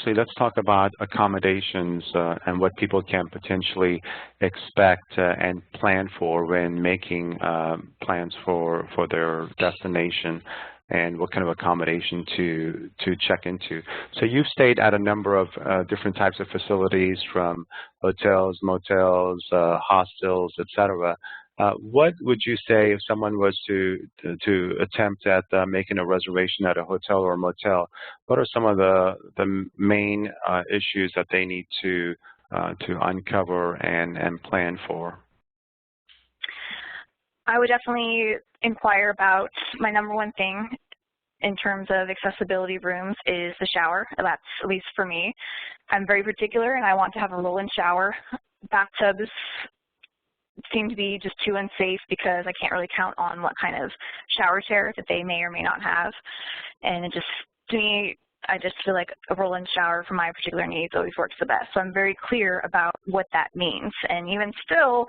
So let's talk about accommodations and what people can potentially expect and plan for when making plans for their destination, and what kind of accommodation to check into. So you've stayed at a number of different types of facilities, from hotels, motels, hostels, etc. What would you say if someone was to attempt at making a reservation at a hotel or a motel? What are some of the main issues that they need to uncover and plan for? I would definitely inquire about my number one thing in terms of accessibility rooms is the shower. That's, at least for me, I'm very particular and I want to have a roll-in shower. Bathtubs seem to be just too unsafe because I can't really count on what kind of shower chair that they may or may not have. And it just, to me, I just feel like a roll-in shower for my particular needs always works the best. So I'm very clear about what that means. And even still,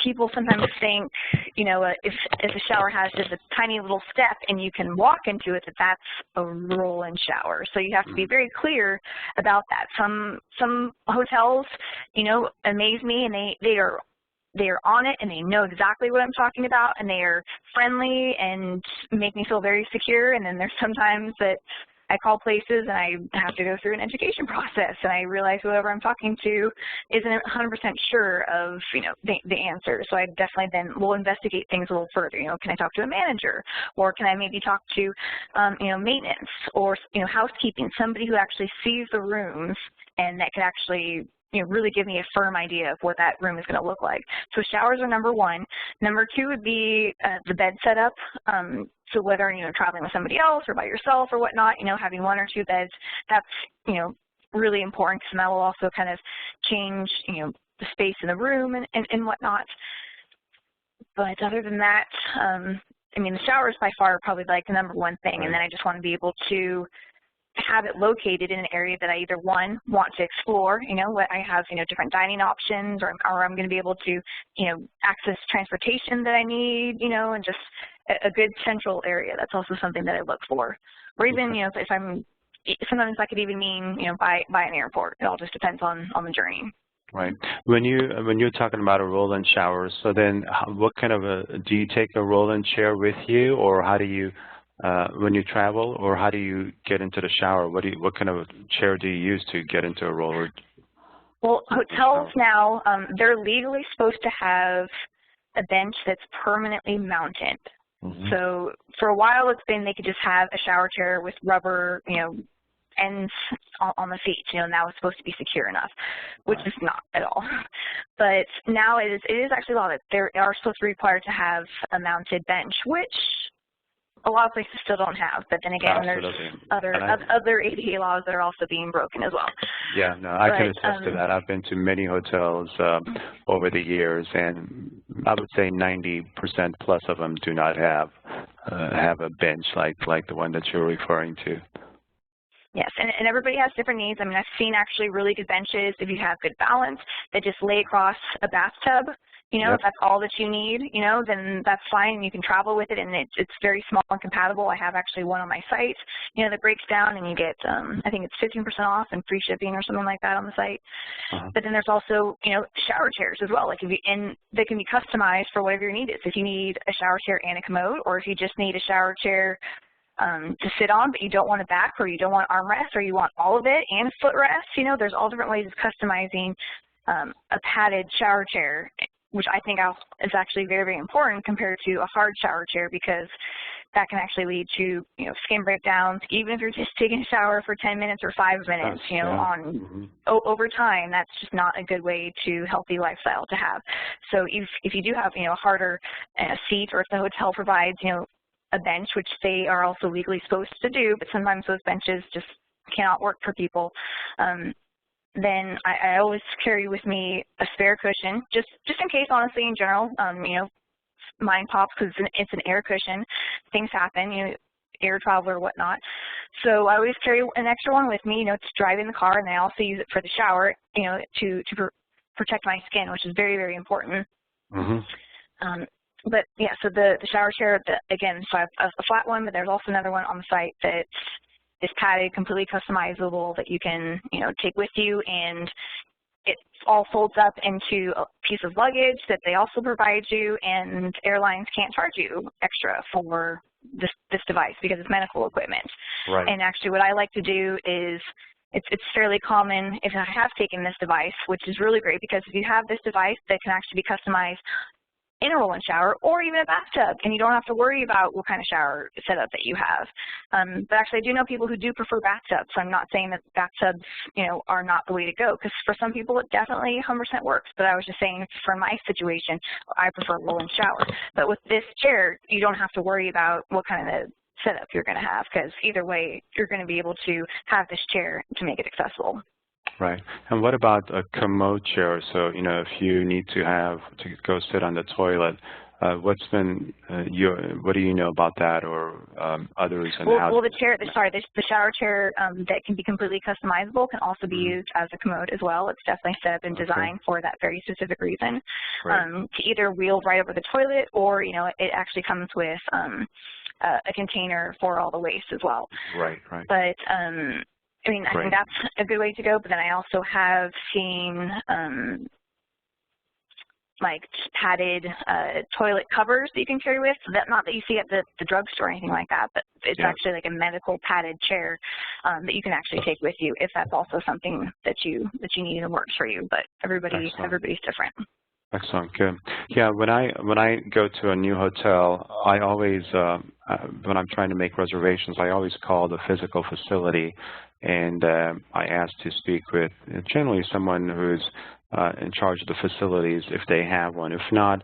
people sometimes think, you know, if a shower has just a tiny little step and you can walk into it, that's a roll-in shower. So you have to be very clear about that. Some hotels, you know, amaze me, and they are on it and they know exactly what I'm talking about, and they are friendly and make me feel very secure. And then there's sometimes that I call places and I have to go through an education process, and I realize whoever I'm talking to isn't 100% sure of, you know, the answer. So I definitely then will investigate things a little further. You know, can I talk to a manager, or can I maybe talk to, you know, maintenance, or, you know, housekeeping, somebody who actually sees the rooms and that can actually, you know, really give me a firm idea of what that room is going to look like. So showers are number one. Number two would be the bed setup. So whether, you know, traveling with somebody else or by yourself or whatnot, you know, having one or two beds, that's, you know, really important, because that will also kind of change, you know, the space in the room and whatnot. But other than that, I mean, the showers by far are probably like the number one thing. And then I just want to be able to have it located in an area that I either, one, want to explore, you know, what I have, you know, different dining options, or I'm going to be able to, you know, access transportation that I need, you know, and just a good central area. That's also something that I look for. Or even, you know, if I'm, sometimes that could even mean, you know, by an airport. It all just depends on the journey. Right. When you're talking about a roll-in shower, so then what kind of do you take a roll-in chair with you, or how do you when you travel, or how do you get into the shower? What kind of chair do you use to get into a roller? Well, hotels now, they're legally supposed to have a bench that's permanently mounted. Mm-hmm. So for a while, it's been they could just have a shower chair with rubber, you know, ends on the feet, you know, and that was supposed to be secure enough, which is not at all. But now it is actually law that they are supposed to be required to have a mounted bench, which a lot of places still don't have. But then again, there's other ADA laws that are also being broken as well. Yeah, no, I can attest to that. I've been to many hotels over the years, and I would say 90% plus of them do not have a bench like the one that you're referring to. Yes, and everybody has different needs. I mean, I've seen actually really good benches, if you have good balance, that just lay across a bathtub. You know, if that's all that you need, you know, then that's fine. You can travel with it, and it's very small and compatible. I have actually one on my site, you know, that breaks down, and you get, I think it's 15% off and free shipping or something like that on the site. But then there's also, you know, shower chairs as well. Like and they can be customized for whatever your need is. If you need a shower chair and a commode, or if you just need a shower chair to sit on, but you don't want a back, or you don't want armrest, or you want all of it and a footrest, you know, there's all different ways of customizing a padded shower chair, which I think is actually very, very important compared to a hard shower chair, because that can actually lead to, you know, skin breakdowns, even if you're just taking a shower for 10 minutes or 5 minutes, you know, over time. That's just not a good way to healthy lifestyle to have. So if you do have, you know, a harder seat, or if the hotel provides, you know, a bench, which they are also legally supposed to do, but sometimes those benches just cannot work for people, then I always carry with me a spare cushion, just in case, honestly, in general. You know, mine pops because it's an air cushion. Things happen, you know, air travel or whatnot. So I always carry an extra one with me, you know, to drive in the car, and I also use it for the shower, you know, to protect my skin, which is very, very important. But yeah, so the shower chair, again, so I have a flat one, but there's also another one on the site that is padded, completely customizable that you can, take with you, and it all folds up into a piece of luggage that they also provide you, and airlines can't charge you extra for this device because it's medical equipment. Right. And actually what I like to do is, it's fairly common if I have taken this device, which is really great because if you have this device that can actually be customized in a roll-in shower or even a bathtub, and you don't have to worry about what kind of shower setup that you have. But actually, I do know people who do prefer bathtubs, so I'm not saying that bathtubs, are not the way to go, because for some people it definitely 100% works, but I was just saying for my situation, I prefer roll-in shower. But with this chair, you don't have to worry about what kind of setup you're going to have, because either way, you're going to be able to have this chair to make it accessible. Right. And what about a commode chair? So, if you need to go sit on the toilet, what do you know about that, or others? And well, the shower chair that can be completely customizable can also be used as a commode as well. It's definitely set up and designed for that very specific reason. Right. To either wheel right over the toilet, or it actually comes with a container for all the waste as well. Right. Right. But I think that's a good way to go, but then I also have seen like padded toilet covers that you can carry with. So not that you see at the drugstore or anything like that, but it's actually like a medical padded chair that you can actually take with you if that's also something that you need and works for you. But everybody's different. Excellent, good. Yeah, when I go to a new hotel, I always, when I'm trying to make reservations, I always call the physical facility, and I ask to speak with generally someone who's in charge of the facilities if they have one. If not,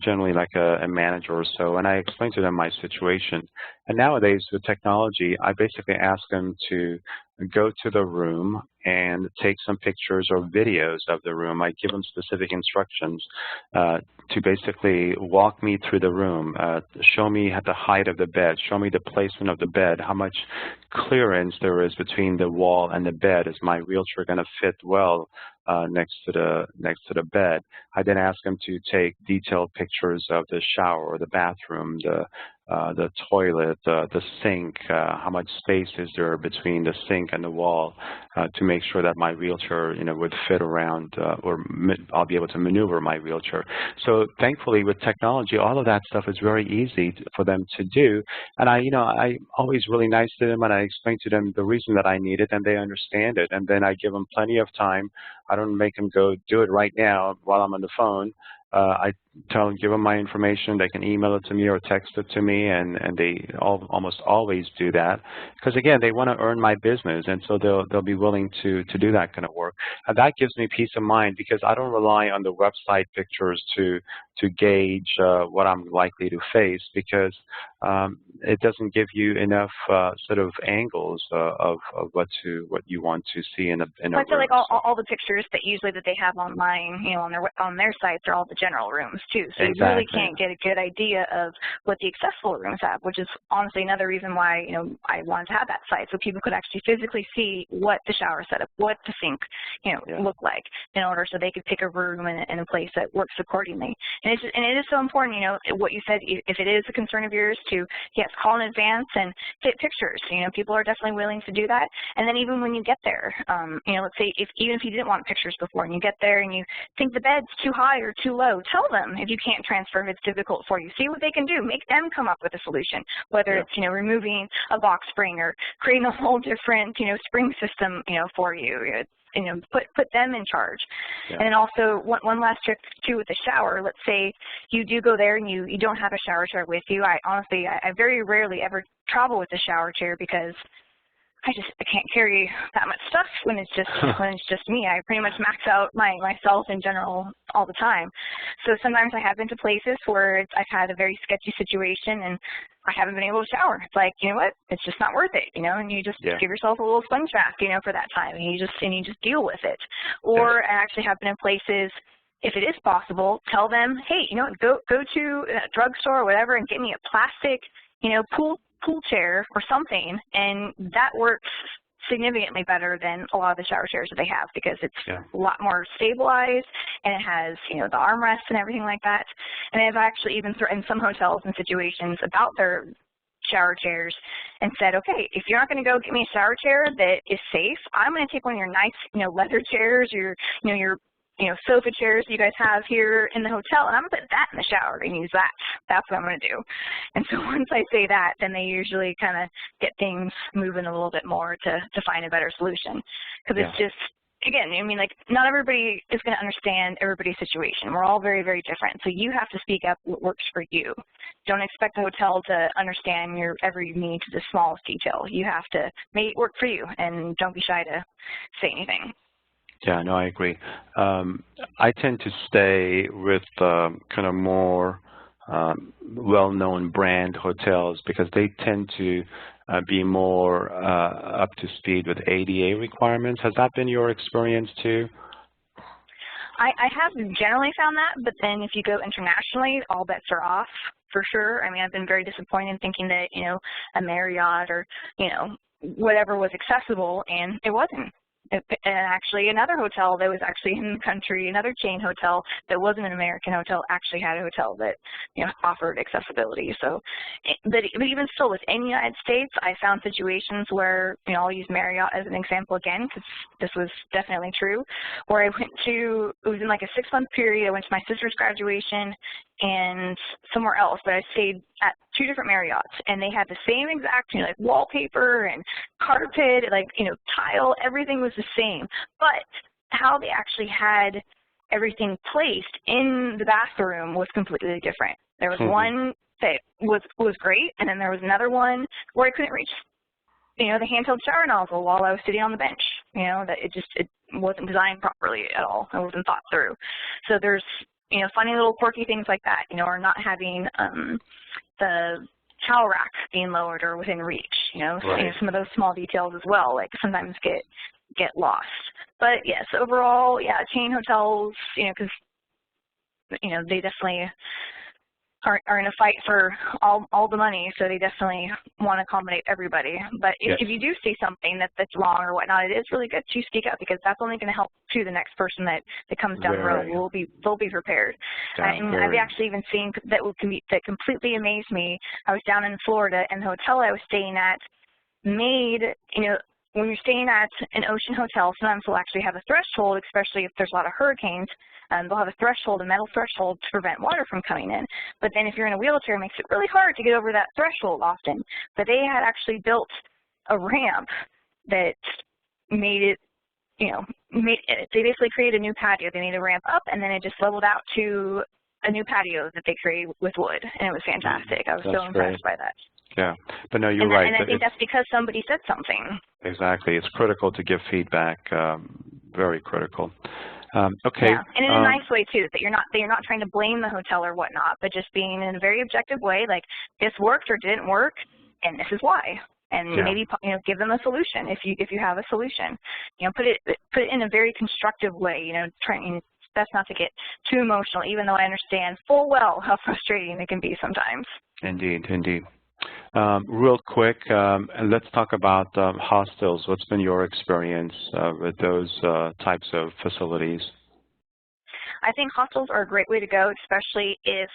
generally like a manager or so, and I explain to them my situation. And nowadays with technology, I basically ask them to go to the room and take some pictures or videos of the room. I give them specific instructions to basically walk me through the room, show me the height of the bed, show me the placement of the bed, how much clearance there is between the wall and the bed. Is my wheelchair going to fit well next to the bed? I then ask them to take detailed pictures of the shower or the bathroom, the toilet, the sink, how much space is there between the sink and the wall, to make sure that my wheelchair, would fit around, or I'll be able to maneuver my wheelchair. So thankfully, with technology, all of that stuff is very easy for them to do. And I'm always really nice to them, and I explain to them the reason that I need it, and they understand it. And then I give them plenty of time. I don't make them go do it right now while I'm on the phone. I give them my information. They can email it to me or text it to me, and they almost always do that, because again, they want to earn my business, and so they'll be willing to do that kind of work. And that gives me peace of mind, because I don't rely on the website pictures to gauge what I'm likely to face, because it doesn't give you enough sort of angles of what you want to see in a room. I feel like all the pictures that they have online, on their sites are all the general rooms too. So you really can't get a good idea of what the accessible rooms have, which is honestly another reason why I wanted to have that site, so people could actually physically see what the shower setup, what the sink look like, in order so they could pick a room in a place that works accordingly. And it is so important, what you said. If it is a concern of yours, to call in advance and get pictures. People are definitely willing to do that. And then even when you get there, let's say even if you didn't want pictures before, and you get there and you think the bed's too high or too low, tell them if you can't transfer, if it's difficult for you. See what they can do. Make them come up with a solution, whether it's removing a box spring or creating a whole different spring system for you. Put them in charge. And then also one last trick too with the shower. Let's say you do go there and you don't have a shower chair with you. I very rarely ever travel with a shower chair, because I can't carry that much stuff when it's just me. I pretty much max out myself in general all the time. So sometimes I have been to places where I've had a very sketchy situation and I haven't been able to shower. It's like, what? It's just not worth it, and you just give yourself a little sponge bath, for that time, and you just deal with it. Or I actually have been in places, if it is possible, tell them, hey, go to a drugstore or whatever and get me a plastic, pool chair or something, and that works significantly better than a lot of the shower chairs that they have, because it's a lot more stabilized, and it has the armrests and everything like that. And I've actually even in some hotels and situations about their shower chairs and said, okay, if you're not going to go get me a shower chair that is safe, I'm going to take one of your nice, leather chairs, your sofa chairs you guys have here in the hotel, and I'm going to put that in the shower and use that. That's what I'm going to do. And so once I say that, then they usually kind of get things moving a little bit more to find a better solution. Because it's just, again, I mean, like, not everybody is going to understand everybody's situation. We're all very, very different. So you have to speak up what works for you. Don't expect the hotel to understand your every need to the smallest detail. You have to make it work for you, and don't be shy to say anything. Yeah, no, I agree. I tend to stay with kind of more well-known brand hotels because they tend to be more up to speed with ADA requirements. Has that been your experience too? I have generally found that, but then if you go internationally, all bets are off for sure. I mean, I've been very disappointed thinking that, a Marriott or, whatever was accessible, and it wasn't. And actually another hotel that was actually in the country, another chain hotel that wasn't an American hotel, actually had a hotel that, offered accessibility. So, but even still within the United States, I found situations where, I'll use Marriott as an example again, because this was definitely true, where I went to, it was in like a 6-month period, I went to my sister's graduation and somewhere else, but I stayed at 2 different Marriotts, and they had the same exact, like wallpaper and carpet, like, tile, everything was the same, but how they actually had everything placed in the bathroom was completely different. There was one that was great, and then there was another one where I couldn't reach, the handheld shower nozzle while I was sitting on the bench. That it wasn't designed properly at all. It wasn't thought through. So there's, funny little quirky things like that, or not having the towel rack being lowered or within reach, Right. Some of those small details as well, like sometimes get lost. But yes, overall, yeah, chain hotels, because, they definitely are in a fight for all the money, so they definitely want to accommodate everybody. But if you do see something that's wrong or whatnot, it is really good to speak up, because that's only going to help to the next person that comes down the road. They'll be prepared. And I've actually even seen that completely amazed me. I was down in Florida, and the hotel I was staying at made, when you're staying at an ocean hotel, sometimes they'll actually have a threshold, especially if there's a lot of hurricanes. They'll have a threshold, a metal threshold, to prevent water from coming in. But then if you're in a wheelchair, it makes it really hard to get over that threshold often. But they had actually built a ramp that made it, they basically created a new patio. They made a ramp up, and then it just leveled out to a new patio that they created with wood, and it was fantastic. I was so impressed by that. Yeah, but no, you're right. And I think that's because somebody said something. Exactly. It's critical to give feedback, very critical. Okay. Yeah, and in a nice way too, that you're not trying to blame the hotel or whatnot, but just being in a very objective way, like this worked or didn't work, and this is why. And maybe give them a solution if you have a solution. Put it in a very constructive way. Trying best not to get too emotional, even though I understand full well how frustrating it can be sometimes. Indeed, indeed. Real quick, let's talk about hostels. What's been your experience with those types of facilities? I think hostels are a great way to go, especially if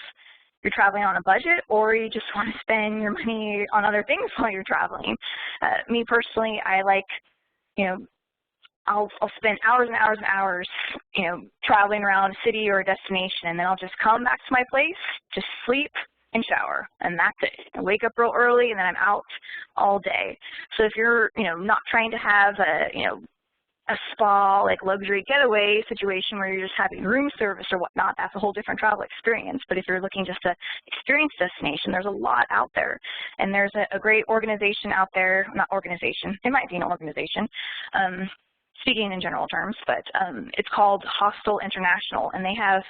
you're traveling on a budget or you just want to spend your money on other things while you're traveling. Me personally, I like, I'll spend hours and hours and hours, traveling around a city or a destination, and then I'll just come back to my place, just sleep, and shower, and that's it. I wake up real early, and then I'm out all day. So if you're, not trying to have a spa, like luxury getaway situation where you're just having room service or whatnot, that's a whole different travel experience. But if you're looking just to experience destination, there's a lot out there. And there's a great organization out there, not organization, it might be an organization, speaking in general terms, but it's called Hostel International, and they have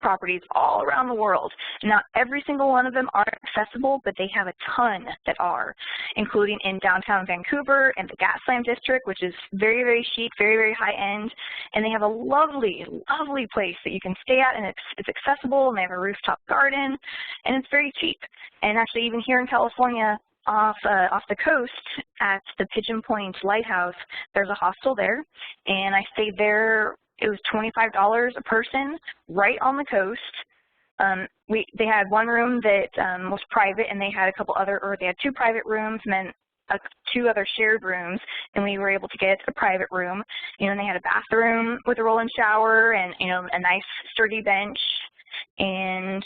properties all around the world. Not every single one of them are accessible, but they have a ton that are, including in downtown Vancouver and the Gaslamp District, which is very, very chic, very, very high-end. And they have a lovely, lovely place that you can stay at, and it's accessible, and they have a rooftop garden, and it's very cheap. And actually, even here in California, off the coast at the Pigeon Point Lighthouse, there's a hostel there, and I stayed there. It was $25 a person right on the coast. They had one room that was private, and they had they had 2 private rooms, and then 2 other shared rooms, and we were able to get a private room. And they had a bathroom with a roll-in shower, and a nice sturdy bench, and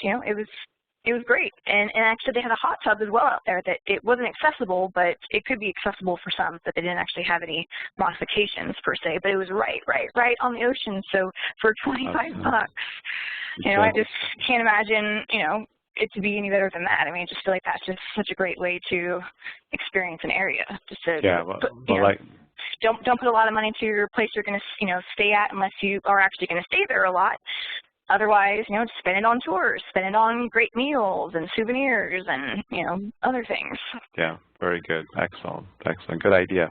it was great. And actually they had a hot tub as well out there that it wasn't accessible, but it could be accessible for some, but they didn't actually have any modifications per se, but it was right on the ocean. So for 25 bucks, I just can't imagine, it to be any better than that. I mean, I just feel like that's just such a great way to experience an area. Just to don't put a lot of money into your place you're going to stay at unless you are actually going to stay there a lot. Otherwise, just spend it on tours, spend it on great meals and souvenirs and other things. Yeah, very good. Excellent. Good idea.